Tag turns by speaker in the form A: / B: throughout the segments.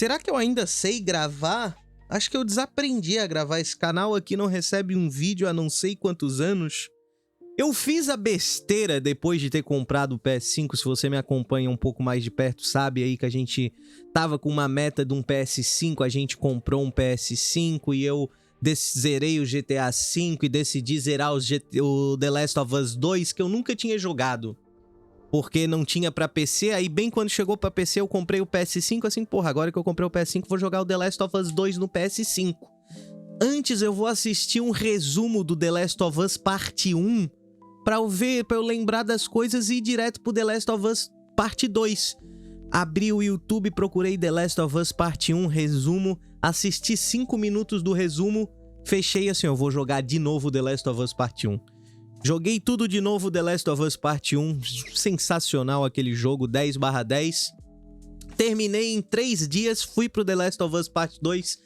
A: Será que eu ainda sei gravar? Acho que eu desaprendi a gravar. Esse canal aqui não recebe um vídeo há não sei quantos anos. Eu fiz a besteira depois de ter comprado o PS5. Se você me acompanha um pouco mais de perto, sabe aí que a gente tava com uma meta de um PS5. A gente comprou um PS5 e eu zerei o GTA V e decidi zerar o The Last of Us 2, que eu nunca tinha jogado. Porque não tinha pra PC, aí bem quando chegou pra PC eu comprei o PS5, assim, porra, agora que eu comprei o PS5 vou jogar o The Last of Us 2 no PS5. Antes eu vou assistir um resumo do The Last of Us Parte 1 pra eu lembrar das coisas e ir direto pro The Last of Us Parte 2. Abri o YouTube, procurei The Last of Us Parte 1, resumo, assisti 5 minutos do resumo, fechei assim, eu vou jogar de novo The Last of Us Parte 1. Joguei tudo de novo, The Last of Us Parte 1, sensacional aquele jogo, 10/10. Terminei em 3 dias, fui pro The Last of Us Parte 2.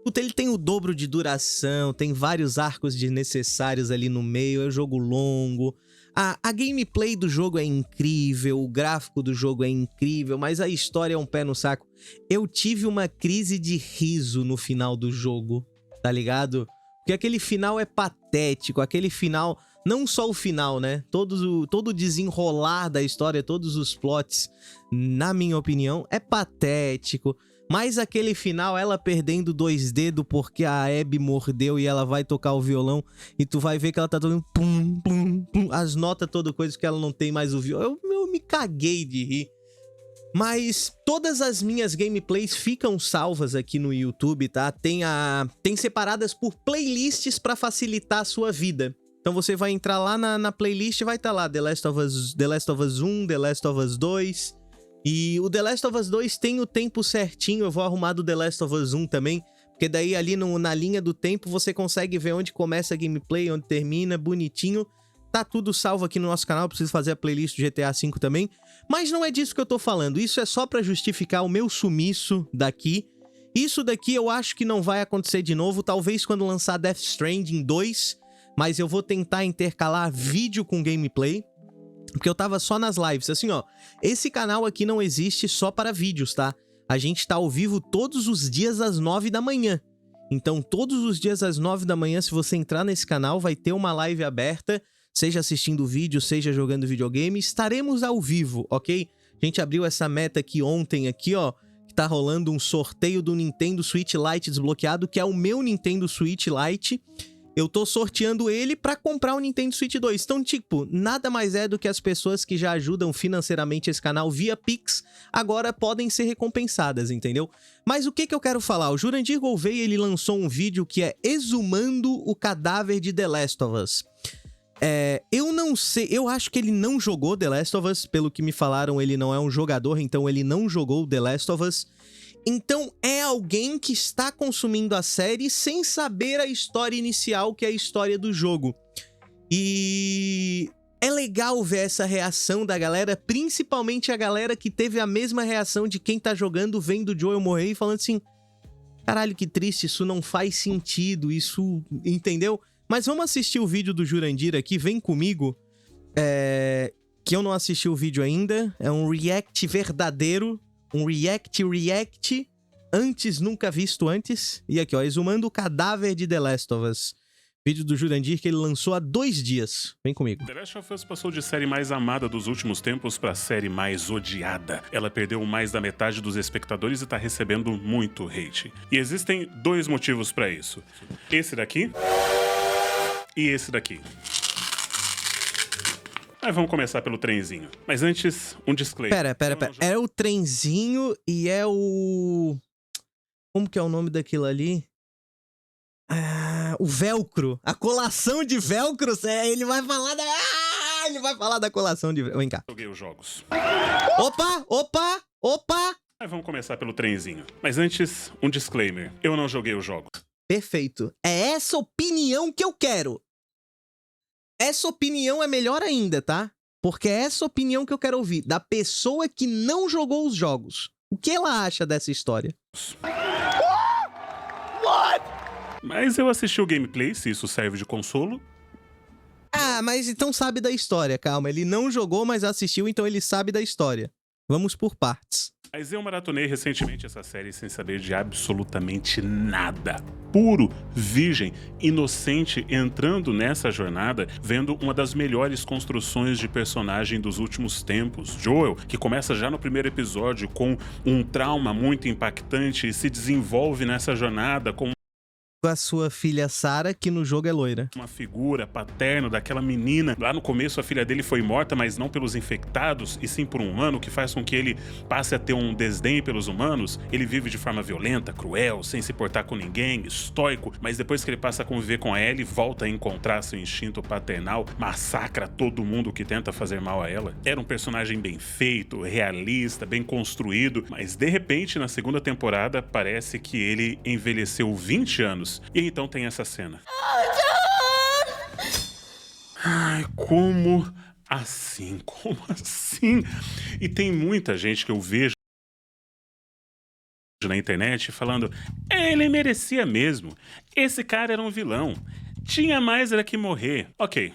A: Puta, ele tem o dobro de duração, tem vários arcos desnecessários ali no meio, é um jogo longo. A gameplay do jogo é incrível, o gráfico do jogo é incrível, mas a história é um pé no saco. Eu tive uma crise de riso no final do jogo, tá ligado? Porque aquele final é patético, aquele final... Não só o final, né? Todo o desenrolar da história, todos os plots, na minha opinião, é patético. Mas aquele final, ela perdendo 2 dedos porque a Abby mordeu e ela vai tocar o violão e tu vai ver que ela tá tocando pum, pum, pum, as notas, toda coisa que ela não tem mais o violão. Eu me caguei de rir. Mas todas as minhas gameplays ficam salvas aqui no YouTube, tá? Tem separadas por playlists pra facilitar a sua vida. Então você vai entrar lá na playlist e vai estar lá The Last of Us 1, The Last of Us 2. E o The Last of Us 2 tem o tempo certinho, eu vou arrumar do The Last of Us 1 também. Porque daí ali na linha do tempo você consegue ver onde começa a gameplay, onde termina, bonitinho. Tá tudo salvo aqui no nosso canal, eu preciso fazer a playlist do GTA V também. Mas não é disso que eu tô falando, isso é só pra justificar o meu sumiço daqui. Isso daqui eu acho que não vai acontecer de novo, talvez quando lançar Death Stranding 2... Mas eu vou tentar intercalar vídeo com gameplay, porque eu tava só nas lives. Assim, ó, esse canal aqui não existe só para vídeos, tá? A gente tá ao vivo todos os dias às 9 da manhã. Então, todos os dias às 9 da manhã, se você entrar nesse canal, vai ter uma live aberta, seja assistindo vídeo, seja jogando videogame. Estaremos ao vivo, ok? A gente abriu essa meta aqui ontem, aqui, ó, que tá rolando um sorteio do Nintendo Switch Lite desbloqueado, que é o meu Nintendo Switch Lite. Eu tô sorteando ele pra comprar o Nintendo Switch 2. Então, tipo, nada mais é do que as pessoas que já ajudam financeiramente esse canal via Pix, agora podem ser recompensadas, entendeu? Mas o que eu quero falar? O Jurandir Gouveia, ele lançou um vídeo que é Exumando o Cadáver de The Last of Us. Eu não sei, eu acho que ele não jogou The Last of Us, pelo que me falaram, ele não é um jogador, então ele não jogou The Last of Us. Então é alguém que está consumindo a série sem saber a história inicial, que é a história do jogo. E é legal ver essa reação da galera, principalmente a galera que teve a mesma reação de quem tá jogando, vendo o Joel morrer e falando assim: caralho, que triste, isso não faz sentido, isso... Entendeu? Mas vamos assistir o vídeo do Jurandir aqui, vem comigo. Que eu não assisti o vídeo ainda, é um react verdadeiro. Um react antes, nunca visto antes. E aqui, ó, Exumando o Cadáver de The Last of Us. Vídeo do Jurandir que ele lançou há 2 dias. Vem comigo.
B: The Last of Us passou de série mais amada dos últimos tempos pra série mais odiada. Ela perdeu mais da metade dos espectadores e tá recebendo muito hate. E existem 2 motivos pra isso. Esse daqui e esse daqui. Mas vamos começar pelo trenzinho. Mas antes, um disclaimer.
A: Pera. É o trenzinho e é o... Como que é o nome daquilo ali? O velcro. A colação de velcro. Ele vai falar da... ele vai falar da colação de velcro. Vem cá.
B: Joguei os jogos.
A: Opa!
B: Mas vamos começar pelo trenzinho. Mas antes, um disclaimer. Eu não joguei os jogos.
A: Perfeito. É essa opinião que eu quero. Essa opinião é melhor ainda, tá? Porque é essa opinião que eu quero ouvir. Da pessoa que não jogou os jogos. O que ela acha dessa história?
B: What? Mas eu assisti o gameplay, se isso serve de consolo.
A: Ah, mas então sabe da história, calma. Ele não jogou, mas assistiu, então ele sabe da história. Vamos por partes.
B: Mas eu maratonei recentemente essa série sem saber de absolutamente nada. Puro, virgem, inocente, entrando nessa jornada, vendo uma das melhores construções de personagem dos últimos tempos. Joel, que começa já no primeiro episódio com um trauma muito impactante e se desenvolve nessa jornada com
A: A sua filha Sarah, que no jogo é loira.
B: uma figura paterna daquela menina. Lá no começo a filha dele foi morta, mas não pelos infectados, e sim por um humano, que faz com que ele passe a ter um desdém pelos humanos. Ele vive de forma violenta, cruel, sem se portar com ninguém, estoico, mas depois que ele passa a conviver com a Ellie, volta a encontrar seu instinto paternal, massacra todo mundo que tenta fazer mal a ela. Era um personagem bem feito, realista, bem construído, mas de repente na segunda temporada parece que ele envelheceu 20 anos. E então tem essa cena. Ai, como assim? Como assim? E tem muita gente que eu vejo na internet falando: ele merecia mesmo. Esse cara era um vilão. Tinha mais era que morrer. Ok.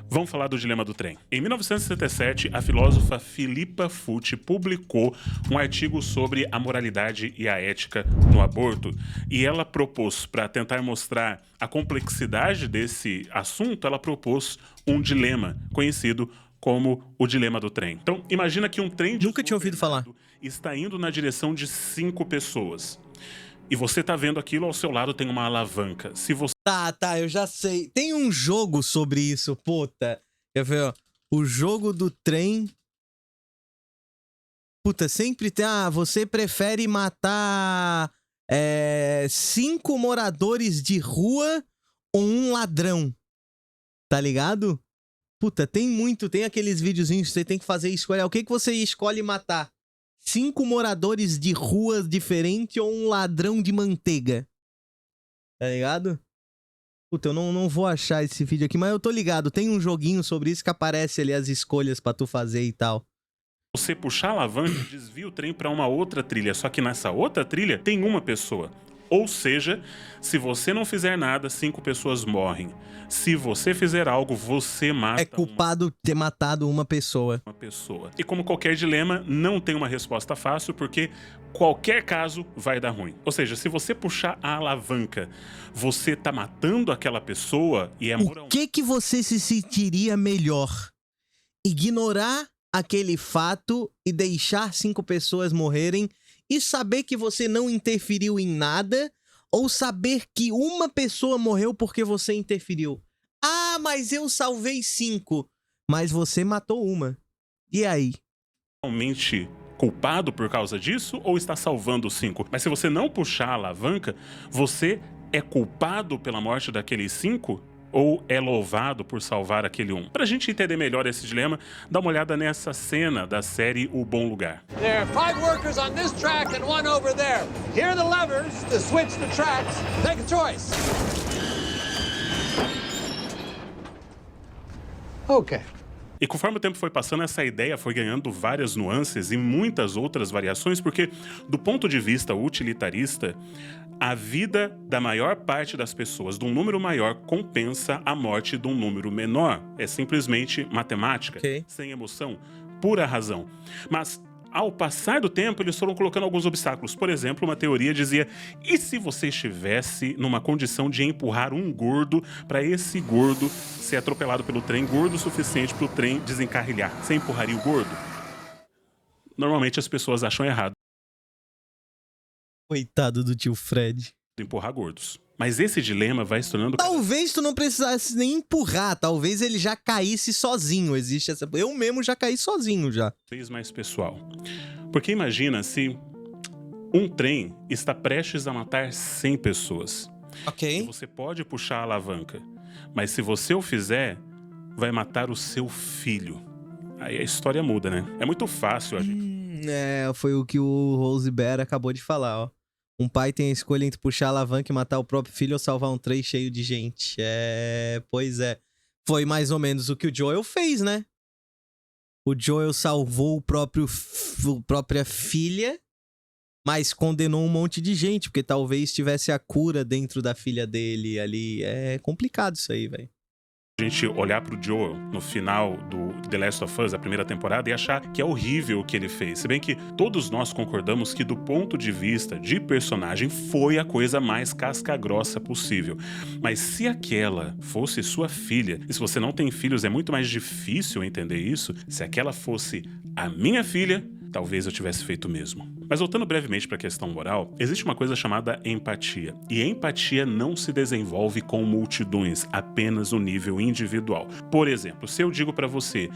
B: Vamos falar do dilema do trem. Em 1967, a filósofa Philippa Foot publicou um artigo sobre a moralidade e a ética no aborto, e ela propôs, para tentar mostrar a complexidade desse assunto, ela propôs um dilema conhecido como o dilema do trem. Então, imagina que um trem
A: Nunca tinha ouvido falar.
B: está indo na direção de 5 pessoas. E você tá vendo aquilo, ao seu lado tem uma alavanca. Se você
A: Tá, eu já sei. Tem um jogo sobre isso, puta. Quer ver, ó? O jogo do trem. Puta, sempre tem. Ah, você prefere matar 5 moradores de rua ou um ladrão? Tá ligado? Puta, tem aqueles videozinhos que você tem que fazer escolha. O que você escolhe matar? 5 moradores de ruas diferentes ou um ladrão de manteiga? Tá ligado? Puta, eu não vou achar esse vídeo aqui, mas eu tô ligado. Tem um joguinho sobre isso que aparece ali as escolhas pra tu fazer e tal.
B: puxar a alavanca, desvia o trem para uma outra trilha, só que nessa outra trilha tem uma pessoa. Ou seja, se você não fizer nada, 5 pessoas morrem. Se você fizer algo, você mata
A: É culpado ter matado uma pessoa.
B: uma pessoa. E como qualquer dilema, não tem uma resposta fácil, porque qualquer caso vai dar ruim. Ou seja, se você puxar a alavanca, você tá matando aquela pessoa e é
A: O que você se sentiria melhor? Ignorar aquele fato e deixar 5 pessoas morrerem e saber que você não interferiu em nada, ou saber que uma pessoa morreu porque você interferiu? Ah, mas eu salvei 5, mas você matou uma. E aí?
B: realmente culpado por causa disso ou está salvando os 5? Mas se você não puxar a alavanca, você é culpado pela morte daqueles 5? Ou é louvado por salvar aquele um? Pra gente entender melhor esse dilema, dá uma olhada nessa cena da série O Bom Lugar.
C: There are 5 workers on this track and 1 over there. Here are the levers to switch the tracks. Make a choice. Okay.
B: E conforme o tempo foi passando, essa ideia foi ganhando várias nuances e muitas outras variações, porque, do ponto de vista utilitarista, a vida da maior parte das pessoas, de um número maior, compensa a morte de um número menor. É simplesmente matemática, sem emoção, pura razão. Mas, ao passar do tempo, eles foram colocando alguns obstáculos. Por exemplo, uma teoria dizia: e se você estivesse numa condição de empurrar um gordo para esse gordo ser atropelado pelo trem, gordo o suficiente para o trem desencarrilhar? Você empurraria o gordo? Normalmente as pessoas acham errado
A: Coitado do tio Fred.
B: empurrar gordos. Mas esse dilema vai se tornando...
A: Talvez tu não precisasse nem empurrar, talvez ele já caísse sozinho. Existe essa... Eu mesmo já caí sozinho já.
B: vez mais pessoal. Porque imagina se um trem está prestes a matar 100 pessoas.
A: Ok.
B: E você pode puxar a alavanca, mas se você o fizer, vai matar o seu filho. Aí a história muda, né? É muito fácil a gente...
A: Foi o que o Rose Bear acabou de falar, ó. Um pai tem a escolha entre puxar a alavanca e matar o próprio filho ou salvar um trem cheio de gente. Pois é. Foi mais ou menos o que o Joel fez, né? O Joel salvou a própria filha, mas condenou um monte de gente, porque talvez tivesse a cura dentro da filha dele ali. É complicado isso aí, velho.
B: A gente olhar pro Joel no final do The Last of Us, a primeira temporada, e achar que é horrível o que ele fez. Se bem que todos nós concordamos que, do ponto de vista de personagem, foi a coisa mais casca-grossa possível. Mas se aquela fosse sua filha, e se você não tem filhos é muito mais difícil entender isso, se aquela fosse a minha filha, talvez eu tivesse feito o mesmo. Mas voltando brevemente para a questão moral, existe uma coisa chamada empatia. E a empatia não se desenvolve com multidões, apenas no nível individual. Por exemplo, se eu digo para você,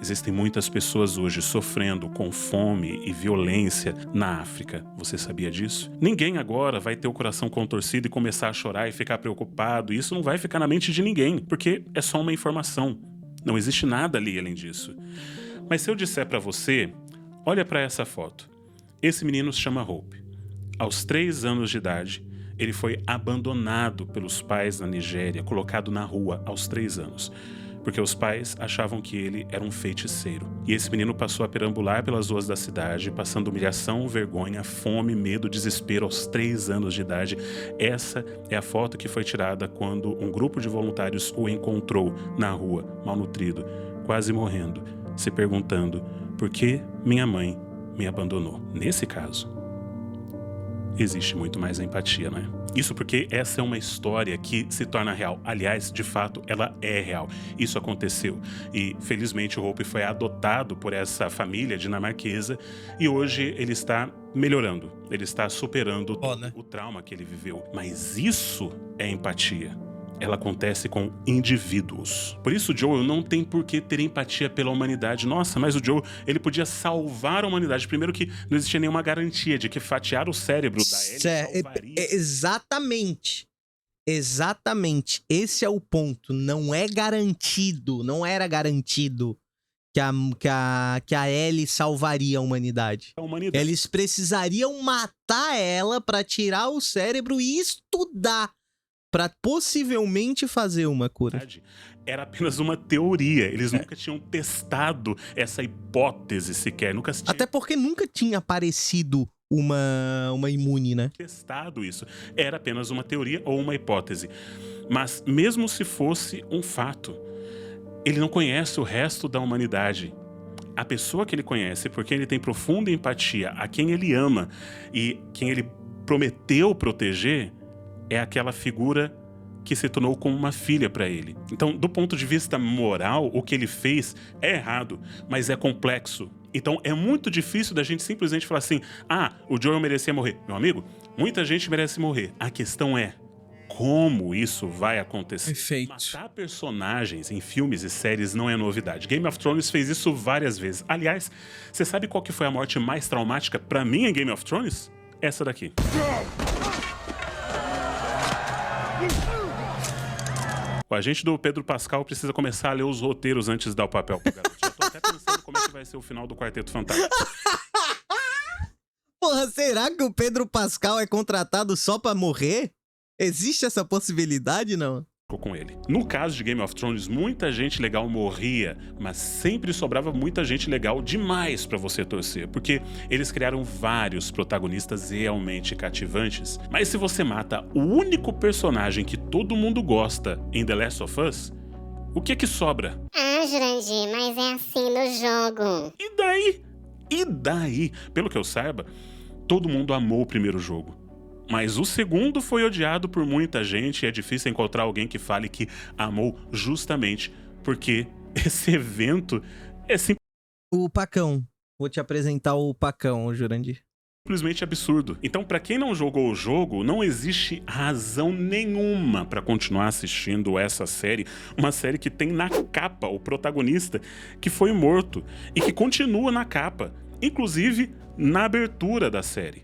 B: existem muitas pessoas hoje sofrendo com fome e violência na África. Você sabia disso? Ninguém agora vai ter o coração contorcido e começar a chorar e ficar preocupado. Isso não vai ficar na mente de ninguém, porque é só uma informação. Não existe nada ali além disso. Mas se eu disser para você, olha para essa foto. Esse menino se chama Hope. Aos 3 anos de idade, ele foi abandonado pelos pais na Nigéria, colocado na rua aos 3 anos, porque os pais achavam que ele era um feiticeiro. E esse menino passou a perambular pelas ruas da cidade, passando humilhação, vergonha, fome, medo, desespero aos 3 anos de idade. Essa é a foto que foi tirada quando um grupo de voluntários o encontrou na rua, malnutrido, quase morrendo, se perguntando por que minha mãe me abandonou. Nesse caso, existe muito mais empatia, né? Isso porque essa é uma história que se torna real. Aliás, de fato, ela é real. Isso aconteceu. E, felizmente, o Hope foi adotado por essa família dinamarquesa e hoje ele está melhorando. Ele está superando o trauma que ele viveu. Mas isso é empatia. Ela acontece com indivíduos. Por isso o Joel não tem por que ter empatia pela humanidade. Nossa, mas o Joel, ele podia salvar a humanidade. Primeiro que não existia nenhuma garantia de que fatiar o cérebro da Ellie salvaria.
A: Exatamente. Exatamente. Esse é o ponto. Não é garantido, não era garantido que a Ellie salvaria a humanidade. Eles precisariam matar ela pra tirar o cérebro e estudar para possivelmente fazer uma cura.
B: Era apenas uma teoria. Eles nunca tinham testado essa hipótese sequer.
A: Até porque nunca tinha aparecido uma imune, né?
B: Testado isso. Era apenas uma teoria ou uma hipótese. Mas mesmo se fosse um fato, ele não conhece o resto da humanidade. A pessoa que ele conhece, porque ele tem profunda empatia a quem ele ama e quem ele prometeu proteger, é aquela figura que se tornou como uma filha para ele. Então, do ponto de vista moral, o que ele fez é errado, mas é complexo. Então, é muito difícil da gente simplesmente falar assim, o Joel merecia morrer. Meu amigo, muita gente merece morrer. A questão é, como isso vai acontecer?
A: Perfeito.
B: Matar personagens em filmes e séries não é novidade. Game of Thrones fez isso várias vezes. Aliás, você sabe qual que foi a morte mais traumática para mim em Game of Thrones? Essa daqui. O agente do Pedro Pascal precisa começar a ler os roteiros antes de dar o papel pro garoto. Já tô até pensando como é que vai ser o final do Quarteto Fantástico.
A: Porra, será que o Pedro Pascal é contratado só pra morrer? Existe essa possibilidade, não?
B: Com ele. No caso de Game of Thrones, muita gente legal morria, mas sempre sobrava muita gente legal demais pra você torcer, porque eles criaram vários protagonistas realmente cativantes. Mas se você mata o único personagem que todo mundo gosta em The Last of Us, o que é que sobra?
D: Jurandir, mas é assim no jogo.
B: E daí? E daí? Pelo que eu saiba, todo mundo amou o primeiro jogo. Mas o segundo foi odiado por muita gente e é difícil encontrar alguém que fale que amou justamente porque esse evento é
A: O Pacão. Vou te apresentar o Pacão, Jurandir.
B: Simplesmente absurdo. Então, pra quem não jogou o jogo, não existe razão nenhuma pra continuar assistindo essa série. Uma série que tem na capa o protagonista que foi morto e que continua na capa, inclusive na abertura da série.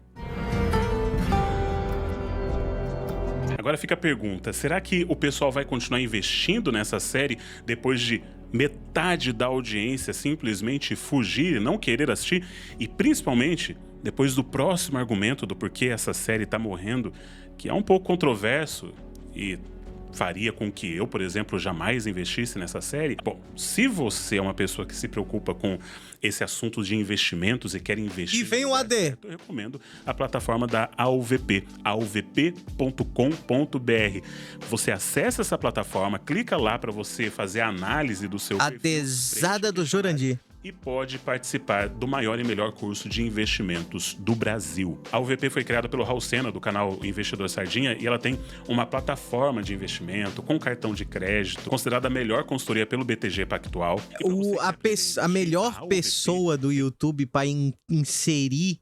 B: Agora fica a pergunta, será que o pessoal vai continuar investindo nessa série depois de metade da audiência simplesmente fugir e não querer assistir? E principalmente, depois do próximo argumento do porquê essa série tá morrendo, que é um pouco controverso e faria com que eu, por exemplo, jamais investisse nessa série? Bom, se você é uma pessoa que se preocupa com esse assunto de investimentos e quer investir...
A: E vem o AD.
B: Eu recomendo a plataforma da AUVP, auvp.com.br. Você acessa essa plataforma, clica lá para você fazer a análise do seu...
A: A desada do Jurandir.
B: E pode participar do maior e melhor curso de investimentos do Brasil. A UVP foi criada pelo Raul Sena, do canal Investidor Sardinha, e ela tem uma plataforma de investimento com cartão de crédito, considerada a melhor consultoria pelo BTG Pactual.
A: A melhor pessoa do YouTube para inserir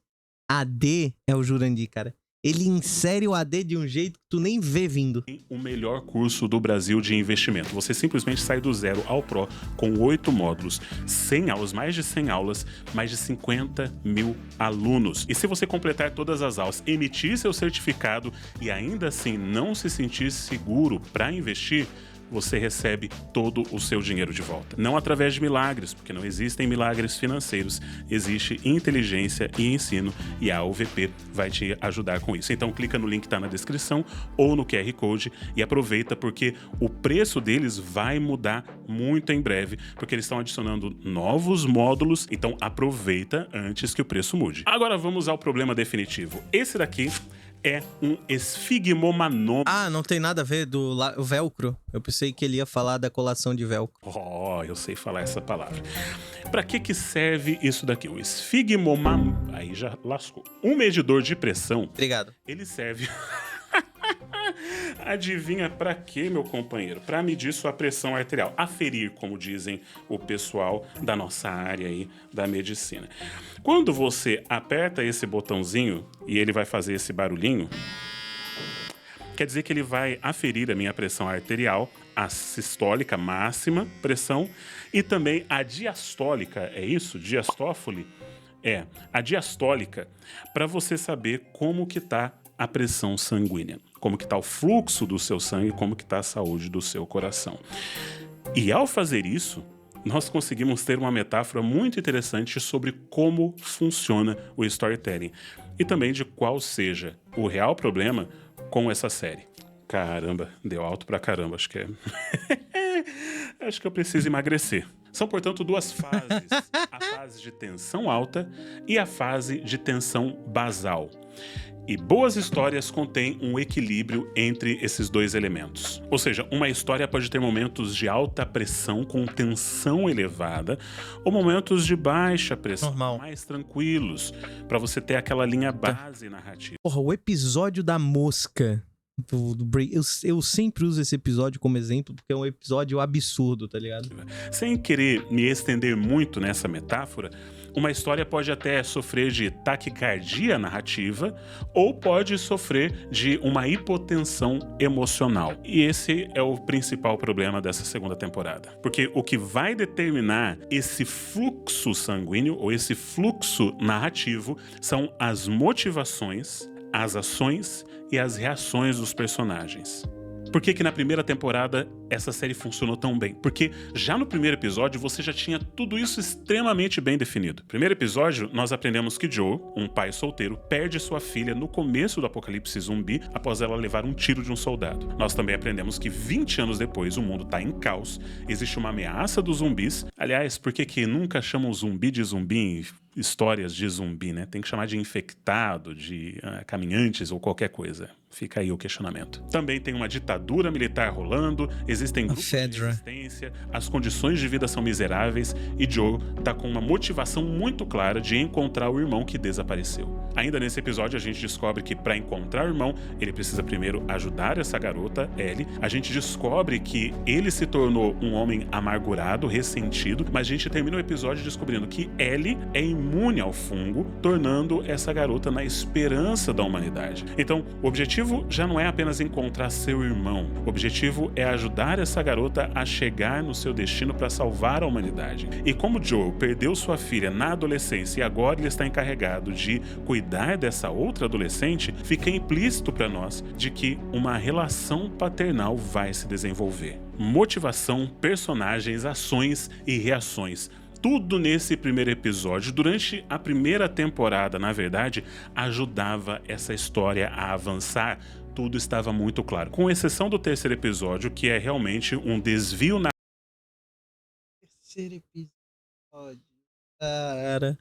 A: AD é o Jurandir, cara. Ele insere o AD de um jeito que tu nem vê vindo.
B: O melhor curso do Brasil de investimento. Você simplesmente sai do zero ao Pro com 8 módulos, 100 aulas, mais de 100 aulas, mais de 50 mil alunos. E se você completar todas as aulas, emitir seu certificado e ainda assim não se sentir seguro para investir, você recebe todo o seu dinheiro de volta. Não através de milagres, porque não existem milagres financeiros, existe inteligência e ensino, e a UVP vai te ajudar com isso. Então clica no link que está na descrição ou no QR Code e aproveita, porque o preço deles vai mudar muito em breve, porque eles estão adicionando novos módulos, então aproveita antes que o preço mude. Agora vamos ao problema definitivo. Esse daqui é um esfigmomanômetro.
A: Ah, não tem nada a ver do velcro. Eu pensei que ele ia falar da colação de velcro.
B: Oh, eu sei falar essa palavra. Pra que serve isso daqui? O esfigmomanômetro. Aí já lascou. Um medidor de pressão.
A: Obrigado.
B: Ele serve... Adivinha pra quê, meu companheiro? Pra medir sua pressão arterial. Aferir, como dizem o pessoal da nossa área aí da medicina. Quando você aperta esse botãozinho e ele vai fazer esse barulhinho, quer dizer que ele vai aferir a minha pressão arterial, a sistólica, máxima pressão, e também a diastólica, é isso? Diastófole? É, a diastólica, para você saber como que tá a pressão sanguínea, como que tá o fluxo do seu sangue, como que tá a saúde do seu coração. E ao fazer isso, nós conseguimos ter uma metáfora muito interessante sobre como funciona o storytelling e também de qual seja o real problema com essa série. Caramba, deu alto pra caramba, acho que é... Acho que eu preciso emagrecer. São, portanto, duas fases. A fase de tensão alta e a fase de tensão basal. E boas histórias contêm um equilíbrio entre esses dois elementos. Ou seja, uma história pode ter momentos de alta pressão com tensão elevada ou momentos de baixa pressão,
A: normal,
B: mais tranquilos, para você ter aquela linha base narrativa.
A: Porra, o episódio da mosca eu sempre uso esse episódio como exemplo porque é um episódio absurdo, tá ligado?
B: Sem querer me estender muito nessa metáfora, uma história pode até sofrer de taquicardia narrativa ou pode sofrer de uma hipotensão emocional. E esse é o principal problema dessa segunda temporada. Porque o que vai determinar esse fluxo sanguíneo ou esse fluxo narrativo são as motivações, as ações e as reações dos personagens. Por que na primeira temporada essa série funcionou tão bem? Porque já no primeiro episódio você já tinha tudo isso extremamente bem definido. No primeiro episódio, nós aprendemos que Joe, um pai solteiro, perde sua filha no começo do apocalipse zumbi após ela levar um tiro de um soldado. Nós também aprendemos que 20 anos depois o mundo tá em caos, existe uma ameaça dos zumbis. Aliás, por que nunca chamam zumbi de zumbi em histórias de zumbi, né? Tem que chamar de infectado, de caminhantes ou qualquer coisa. Fica aí o questionamento. Também tem uma ditadura militar rolando, existem grupos de resistência, as condições de vida são miseráveis e Joe tá com uma motivação muito clara de encontrar o irmão que desapareceu. Ainda nesse episódio a gente descobre que para encontrar o irmão, ele precisa primeiro ajudar essa garota, Ellie. A gente descobre que ele se tornou um homem amargurado, ressentido, mas a gente termina o episódio descobrindo que Ellie é imune ao fungo, tornando essa garota na esperança da humanidade. Então, o objetivo já não é apenas encontrar seu irmão. O objetivo é ajudar essa garota a chegar no seu destino para salvar a humanidade. E como Joe perdeu sua filha na adolescência e agora ele está encarregado de cuidar dessa outra adolescente, fica implícito para nós de que uma relação paternal vai se desenvolver. Motivação, personagens, ações e reações. Tudo nesse primeiro episódio, durante a primeira temporada, na verdade, ajudava essa história a avançar. tudo estava muito claro. Com exceção do terceiro episódio, que é realmente um desvio na...
A: Terceiro episódio, cara.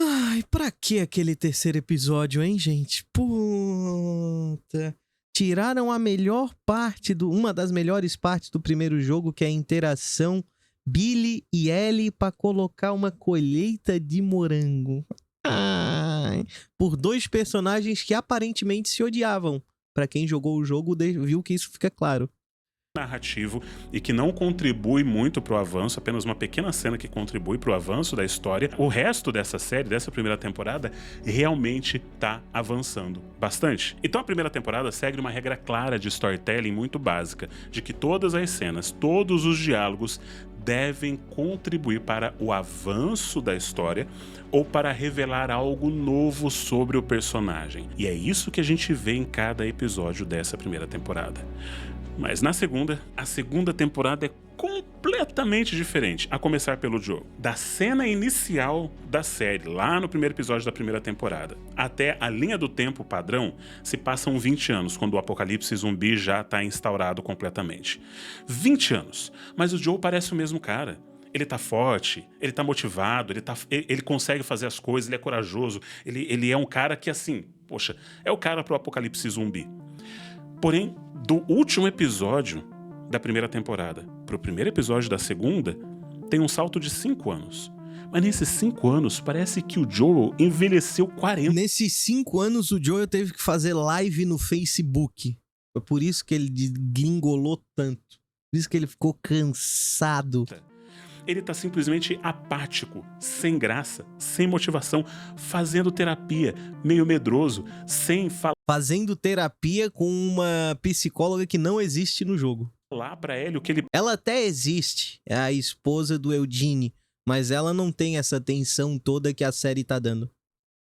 A: Ai, pra que aquele terceiro episódio, hein, gente? Puta. Tiraram a melhor parte uma das melhores partes do primeiro jogo, que é a interação Billy e Ellie pra colocar uma colheita de morango. Ai, por dois personagens que aparentemente se odiavam. Pra quem jogou o jogo, viu que isso fica claro.
B: Narrativo e que não contribui muito pro avanço, apenas uma pequena cena que contribui pro avanço da história. O resto dessa série, dessa primeira temporada, realmente tá avançando bastante. Então a primeira temporada segue uma regra clara de storytelling muito básica, de que todas as cenas, todos os diálogos devem contribuir para o avanço da história ou para revelar algo novo sobre o personagem. E é isso que a gente vê em cada episódio dessa primeira temporada. Mas na segunda, a segunda temporada é completamente diferente, a começar pelo Joe. Da cena inicial da série, lá no primeiro episódio da primeira temporada, até a linha do tempo padrão, se passam 20 anos, quando o apocalipse zumbi já está instaurado completamente. 20 anos, mas o Joe parece o mesmo cara. Ele tá forte, ele tá motivado, ele consegue fazer as coisas, ele é corajoso, ele é um cara que, assim, poxa, é o cara pro apocalipse zumbi. Porém, do último episódio da primeira temporada pro primeiro episódio da segunda, tem um salto de 5 anos. Mas nesses 5 anos, parece que o Joel envelheceu 40.
A: Nesses 5 anos, o Joel teve que fazer live no Facebook. Foi por isso que ele gringolou tanto. Por isso que ele ficou cansado.
B: Ele tá simplesmente apático, sem graça, sem motivação, fazendo terapia, meio medroso, sem
A: fazendo terapia com uma psicóloga que não existe no jogo.
B: Falar pra ele o que ele...
A: Ela até existe, é a esposa do Eugene, mas ela não tem essa atenção toda que a série tá dando.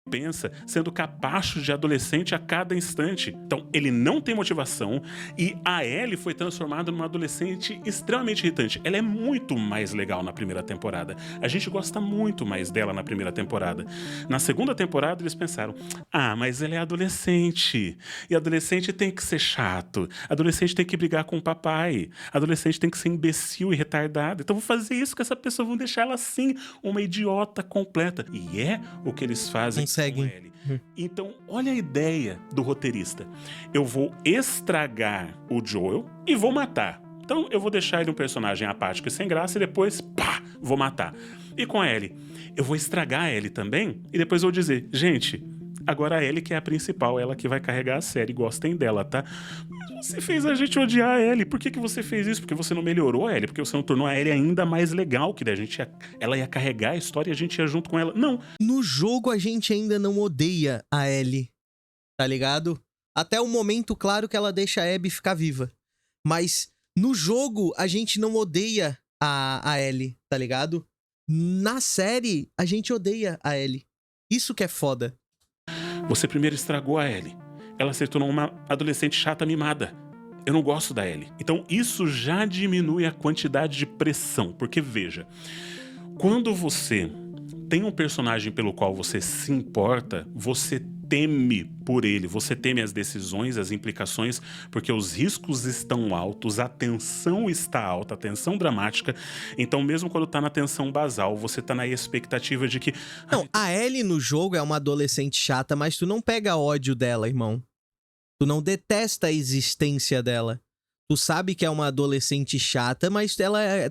B: Pensa, sendo capacho de adolescente a cada instante. Então, ele não tem motivação e a Ellie foi transformada numa adolescente extremamente irritante. Ela é muito mais legal na primeira temporada. A gente gosta muito mais dela na primeira temporada. Na segunda temporada, eles pensaram, mas ela é adolescente. E adolescente tem que ser chato. Adolescente tem que brigar com o papai. Adolescente tem que ser imbecil e retardado. Então, vou fazer isso com essa pessoa, vou deixar ela assim, uma idiota completa. E é o que eles fazem. Então, olha a ideia do roteirista. Eu vou estragar o Joel e vou matar. Então, eu vou deixar ele um personagem apático e sem graça e depois, vou matar. E com a Ellie, eu vou estragar a Ellie também e depois vou dizer, gente, agora a Ellie que é a principal, ela que vai carregar a série, gostem dela, tá? Mas você fez a gente odiar a Ellie. Por que você fez isso? Porque você não melhorou a Ellie? Porque você não tornou a Ellie ainda mais legal, que daí ela ia carregar a história e a gente ia junto com ela. Não.
A: No jogo a gente ainda não odeia a Ellie, tá ligado? Até o momento, claro, que ela deixa a Abby ficar viva. Mas no jogo a gente não odeia a Ellie, tá ligado? Na série a gente odeia a Ellie. Isso que é foda.
B: Você primeiro estragou a Ellie. Ela se tornou uma adolescente chata mimada. Eu não gosto da Ellie. Então isso já diminui a quantidade de pressão. Porque veja, quando você tem um personagem pelo qual você se importa, você teme por ele, você teme as decisões, as implicações, porque os riscos estão altos, a tensão está alta, a tensão dramática. Então mesmo quando tá na tensão basal, você tá na expectativa de que...
A: Não, a Ellie no jogo é uma adolescente chata, mas tu não pega ódio dela, irmão. Tu não detesta a existência dela. Tu sabe que é uma adolescente chata, mas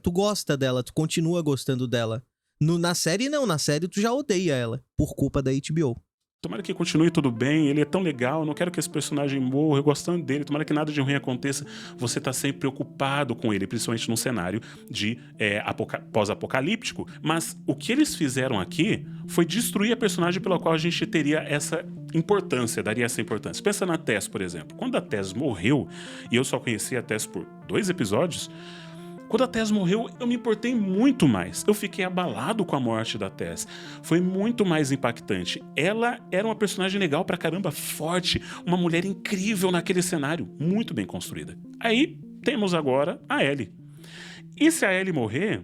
A: tu gosta dela, tu continua gostando dela. Na série não, na série tu já odeia ela, por culpa da HBO.
B: Tomara que continue tudo bem, ele é tão legal, eu não quero que esse personagem morra, eu gostando dele, tomara que nada de ruim aconteça. Você tá sempre preocupado com ele, principalmente num cenário de pós-apocalíptico. Mas o que eles fizeram aqui foi destruir a personagem pela qual a gente teria essa importância, daria essa importância. Pensa na Tess, por exemplo. Quando a Tess morreu, e eu só conheci a Tess por 2 episódios, quando a Tess morreu, eu me importei muito mais. Eu fiquei abalado com a morte da Tess. Foi muito mais impactante. Ela era uma personagem legal pra caramba, forte, uma mulher incrível naquele cenário, muito bem construída. Aí temos agora a Ellie. E se a Ellie morrer,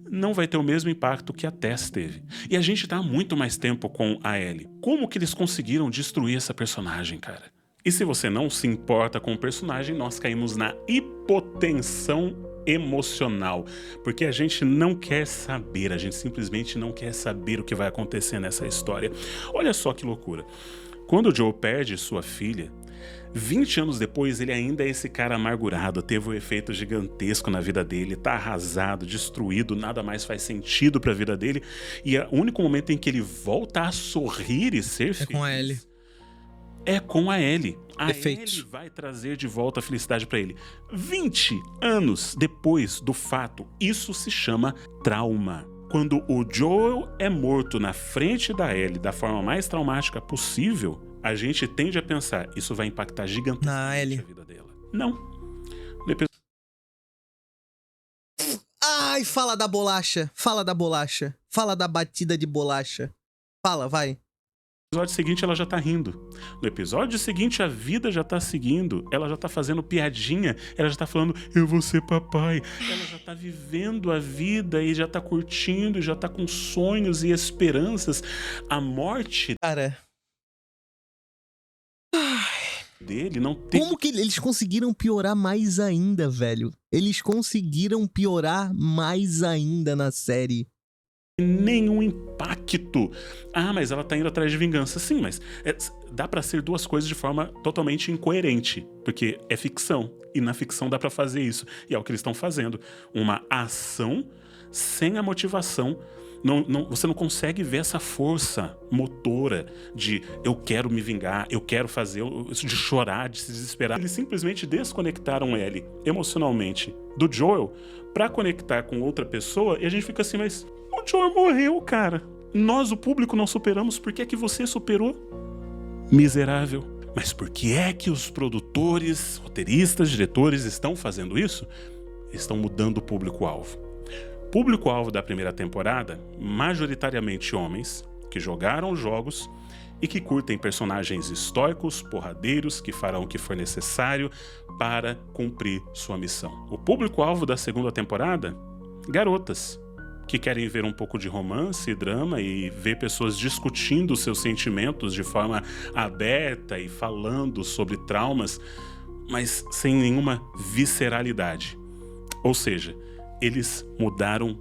B: não vai ter o mesmo impacto que a Tess teve. E a gente tá há muito mais tempo com a Ellie. Como que eles conseguiram destruir essa personagem, cara? E se você não se importa com o personagem, nós caímos na hipotensão emocional, porque a gente não quer saber, a gente simplesmente não quer saber o que vai acontecer nessa história. Olha só que loucura. Quando o Joe perde sua filha, 20 anos depois ele ainda é esse cara amargurado, teve um efeito gigantesco na vida dele, tá arrasado, destruído, nada mais faz sentido pra vida dele, e o único momento em que ele volta a sorrir e ser feliz
A: com a Ellie.
B: É com a Ellie. A
A: Perfeito.
B: Ellie vai trazer de volta a felicidade pra ele. 20 anos depois do fato, isso se chama trauma. Quando o Joel é morto na frente da Ellie da forma mais traumática possível, a gente tende a pensar, isso vai impactar gigantescamente a vida dela. Não. No episódio
A: Ai, fala da bolacha. Fala da bolacha. Fala da batida de bolacha. Fala, vai.
B: seguinte ela já tá rindo. No episódio seguinte a vida já tá seguindo. Ela já tá fazendo piadinha. Ela já tá falando, eu vou ser papai. Ela já tá vivendo a vida e já tá curtindo. E já tá com sonhos e esperanças. A morte
A: Cara,
B: dele não tem
A: como que eles conseguiram piorar mais ainda, velho? Eles conseguiram piorar mais ainda na série.
B: nenhum impacto. Ah, mas ela tá indo atrás de vingança. Sim, mas dá pra ser duas coisas de forma totalmente incoerente, porque é ficção, e na ficção dá pra fazer isso, e é o que eles estão fazendo. Uma ação sem a motivação. Você não consegue ver essa força motora de eu quero me vingar, eu quero fazer, isso de chorar, de se desesperar. Eles simplesmente desconectaram Ellie emocionalmente do Joel pra conectar com outra pessoa, e a gente fica assim, mas o Joel morreu, cara. Nós, o público, não superamos. Por que é que você superou? Miserável. Mas por que é que os produtores, roteiristas, diretores estão fazendo isso? Estão mudando o público-alvo. Público-alvo da primeira temporada, majoritariamente homens que jogaram jogos e que curtem personagens estoicos, porradeiros, que farão o que for necessário para cumprir sua missão. O público-alvo da segunda temporada, garotas, que querem ver um pouco de romance e drama e ver pessoas discutindo seus sentimentos de forma aberta e falando sobre traumas, mas sem nenhuma visceralidade. Ou seja, eles mudaram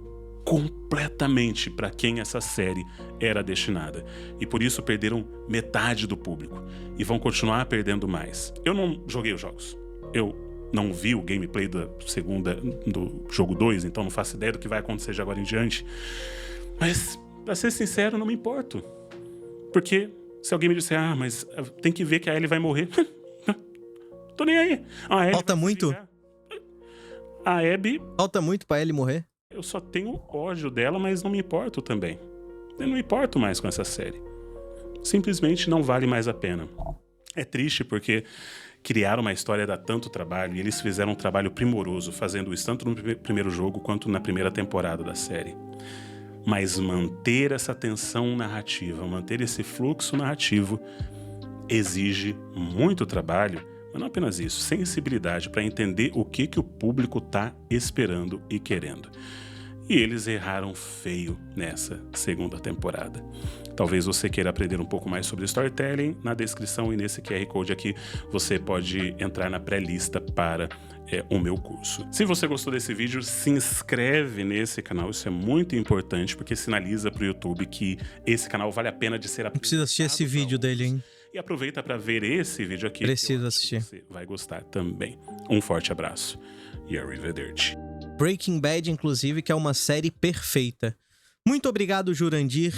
B: completamente para quem essa série era destinada. E por isso perderam metade do público. E vão continuar perdendo mais. Eu não joguei os jogos. Eu não vi o gameplay do jogo 2, então não faço ideia do que vai acontecer de agora em diante. Mas, pra ser sincero, não me importo. Porque se alguém me disser, mas tem que ver que a Ellie vai morrer. Tô nem aí.
A: Falta muito?
B: A Abby,
A: Falta muito pra Ellie morrer?
B: eu só tenho ódio dela, mas não me importo também. Eu não me importo mais com essa série. Simplesmente não vale mais a pena. É triste porque criar uma história dá tanto trabalho, e eles fizeram um trabalho primoroso fazendo isso tanto no primeiro jogo quanto na primeira temporada da série. Mas manter essa tensão narrativa, manter esse fluxo narrativo exige muito trabalho, mas não apenas isso, sensibilidade para entender o que o público está esperando e querendo. E eles erraram feio nessa segunda temporada. Talvez você queira aprender um pouco mais sobre storytelling. Na descrição e nesse QR Code aqui você pode entrar na pré-lista para o meu curso. Se você gostou desse vídeo, se inscreve nesse canal. Isso é muito importante porque sinaliza para o YouTube que esse canal vale a pena de ser apresentado.
A: Não precisa assistir esse vídeo dele, hein?
B: E aproveita para ver esse vídeo aqui.
A: Precisa assistir.
B: Você vai gostar também. Um forte abraço e arrivederci.
A: Breaking Bad, inclusive, que é uma série perfeita. Muito obrigado, Jurandir.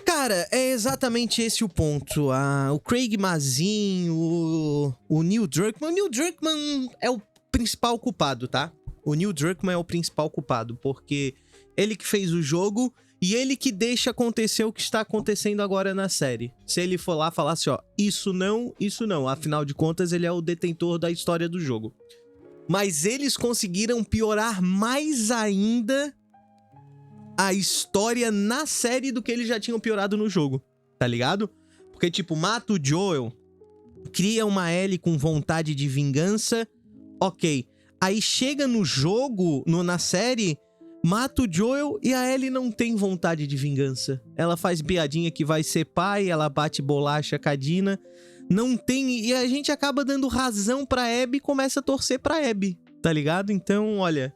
A: Cara, é exatamente esse o ponto. O Craig Mazin, o Neil Druckmann. O Neil Druckmann é o principal culpado, tá? O Neil Druckmann é o principal culpado, porque ele que fez o jogo e ele que deixa acontecer o que está acontecendo agora na série. Se ele for lá falar assim, ó, isso não. Afinal de contas, ele é o detentor da história do jogo. Mas eles conseguiram piorar mais ainda a história na série do que eles já tinham piorado no jogo, tá ligado? Porque, tipo, mata o Joel, cria uma Ellie com vontade de vingança, ok. Aí chega no jogo, na série, mata o Joel e a Ellie não tem vontade de vingança. Ela faz piadinha que vai ser pai, ela bate bolacha com a Dina. Não tem... E a gente acaba dando razão pra Abby e começa a torcer pra Abby, tá ligado? Então, olha...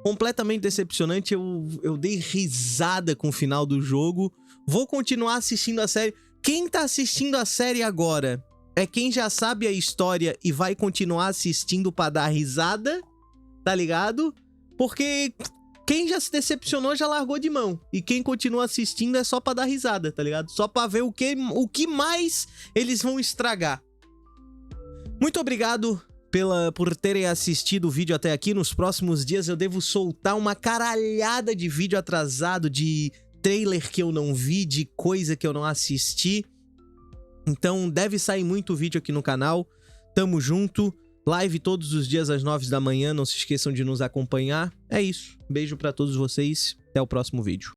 A: completamente decepcionante. Eu dei risada com o final do jogo. Vou continuar assistindo a série. Quem tá assistindo a série agora é quem já sabe a história e vai continuar assistindo pra dar risada, tá ligado? Porque quem já se decepcionou já largou de mão. E quem continua assistindo é só pra dar risada, tá ligado? Só pra ver o que mais eles vão estragar. Muito obrigado por terem assistido o vídeo até aqui. Nos próximos dias eu devo soltar uma caralhada de vídeo atrasado, de trailer que eu não vi, de coisa que eu não assisti. Então deve sair muito vídeo aqui no canal. Tamo junto. Live todos os dias às 9 da manhã. Não se esqueçam de nos acompanhar. É isso. Beijo pra todos vocês. Até o próximo vídeo.